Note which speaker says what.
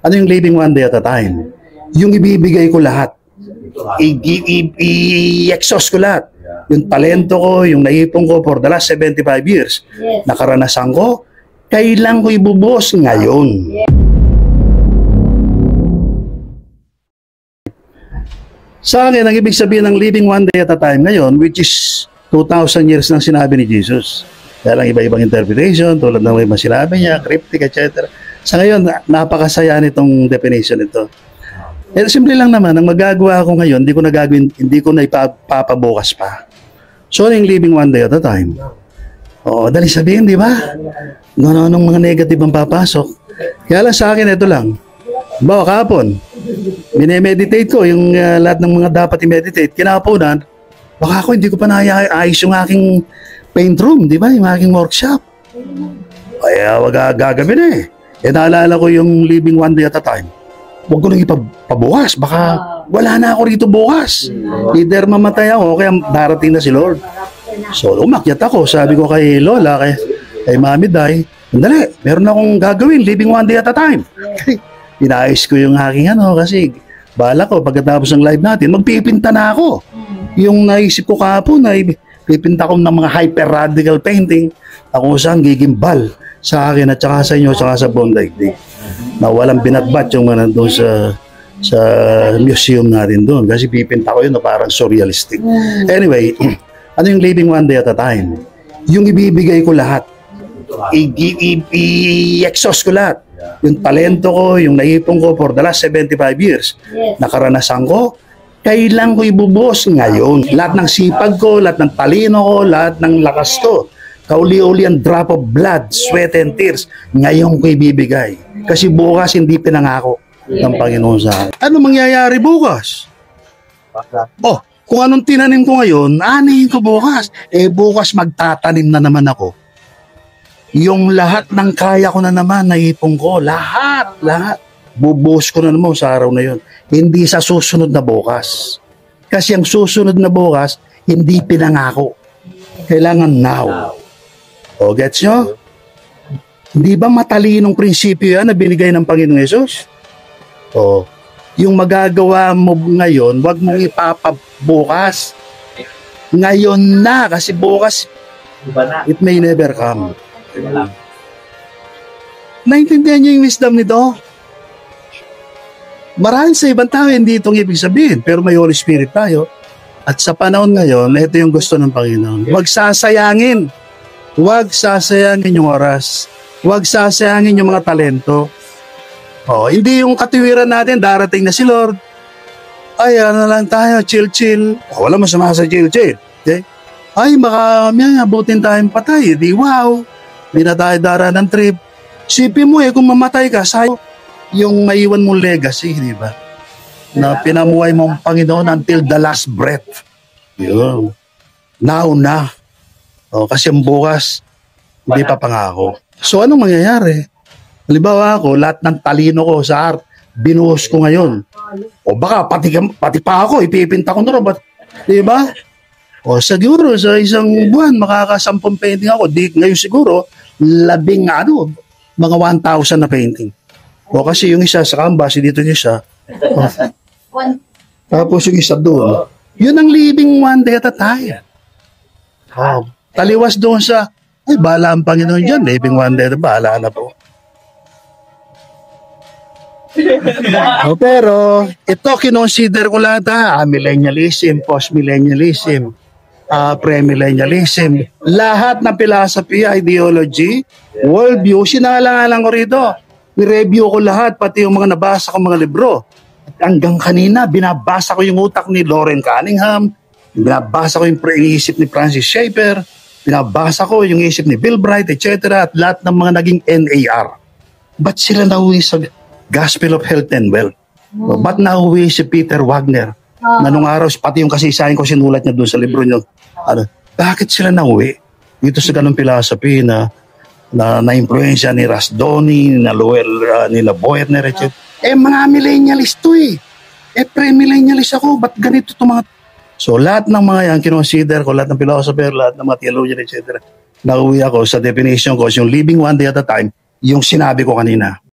Speaker 1: Ano yung living one day at a time? Yung ibibigay ko lahat. I-exhaust ko lahat. Yung talento ko, yung naipon ko for the last 75 years, nakaranasan ko, kailan ko ibubuhos ngayon. Sa akin, ang ibig sabihin ng living one day at a time ngayon, which is 2,000 years nang sinabi ni Jesus. Kaya lang iba-ibang interpretation, tulad ng iba sinabi niya, cryptic, etc. Sa ngayon, napakasaya nitong definition nito. Eh, simple lang naman, ang magagawa ko ngayon, hindi ko na ipapabukas pa. So, yung living one day at a time. Oo, dali sabihin, di ba? Anong mga negative ang papasok. Kaya lang sa akin, ito lang. Bawa kahapon, minemeditate ko yung lahat ng mga dapat i-meditate. Kinapunan, baka ako hindi ko pa naayos yung aking paint room, di ba? Yung aking workshop. Kaya wag gagawin eh. Eh naalala ko yung living one day at a time. Huwag ko nang ipabukas. Baka wala na ako rito bukas. Either mamatay ako, kaya darating na si Lord. So umakyat ako. Sabi ko kay Lola, kay Mami Day, sandali, meron akong gagawin, living one day at a time. Inaayos ko yung aking kasi bala ko pagkatapos ng live natin, magpipinta na ako. Yung naisip ko kahapon ay pipinta ko ng mga hyper-radical painting na kung saan gigimbal sa akin at saka sa inyo at saka sa buong daigdig. Na walang binatbat yung mga nandun sa museum natin doon. Kasi pipinta ko yun na parang surrealistic. Anyway, ano yung living one day at a time? Yung ibibigay ko lahat. I-exhaust ko lahat. Yung talento ko, yung naipon ko for the last 75 years, nakaranasan ko, kailan ko ibubuhos ngayon. Lahat ng sipag ko, lahat ng talino ko, lahat ng lakas ko, kauli-uli ang drop of blood, sweat and tears, ngayon ko ibibigay. Kasi bukas hindi pinangako ng Panginoon sa akin. Ano mangyayari bukas? Oh, kung anong tinanim ko ngayon, anihin ko bukas. Eh bukas magtatanim na naman ako. Yung lahat ng kaya ko na naman, naipon ko, lahat. Bubuhos ko na naman sa araw na yun. Hindi sa susunod na bukas. Kasi ang susunod na bukas, hindi pinangako. Kailangan now. O, gets nyo? Hindi ba matalinong prinsipyo yan na binigay ng Panginoong Yesus? O, yung magagawa mo ngayon, wag mong ipapabukas. Ngayon na, kasi bukas, it may never come. Naintindihan niyo yung wisdom nito? Marahil sa ibang tao hindi itong ibig sabihin, pero may Holy Spirit tayo. At sa panahon ngayon, ito yung gusto ng Panginoon. Huwag sasayangin. Huwag sasayangin yung oras. Huwag sasayangin yung mga talento. Hindi yung katiwiran natin, darating na si Lord. Ay, ano lang tayo, chill. Wala masama sa chill. Okay? Ay, baka may abutin tayong patay. Di wow. Hindi na tayo dara ng trip. Sipin mo kung mamatay ka, sayang yung maiwan mong legacy, di ba? Na pinamuhay mong Panginoon until the last breath. Yun. Now na. Kasi ang bukas, hindi pa pangako. So, anong mangyayari? Halimbawa ako, lahat ng talino ko sa art, binuhos ko ngayon. O baka, pati pa ako, ipipinta ko na rin. Di ba? O siguro, sa isang buwan, makakasampung painting ako. Ngayon siguro, mga 1,000 na painting. O kasi yung isa sa canvas, dito yung isa. Tapos yung isa doon. Yun ang living one day at a time. Taliwas doon sa, ay, bahala ang Panginoon dyan. Living one day at a time, bahala na po. Pero, ito kinonsider ko lahat millennialism, post-millennialism, premillennialism, lahat ng philosophy, ideology, worldview, sinalang-alang ko rito. I-review ko lahat, pati yung mga nabasa ko mga libro. At hanggang kanina, binabasa ko yung utak ni Lauren Cunningham, binabasa ko yung isip ni Francis Schaeffer, binabasa ko yung isip ni Bill Bright, etc. At lahat ng mga naging NAR. Ba't sila nauwi sa Gospel of Health and Wealth? Ba't nauwi si Peter Wagner? Na nung araw, pati yung kasisahin ko sinulat niya doon sa libro niya. Bakit sila nauwi? Dito sa ganung philosophy na influensya ni Rasdoni, nila Boerner, etc. Mga millennialist to pre-millennialist ako, ba't ganito itong mga... So, lahat ng mga yan, kinonsider ko, lahat ng philosopher, lahat ng mga theologian, etc. Nauwi ako sa definition ko, yung living one day at a time, yung sinabi ko kanina.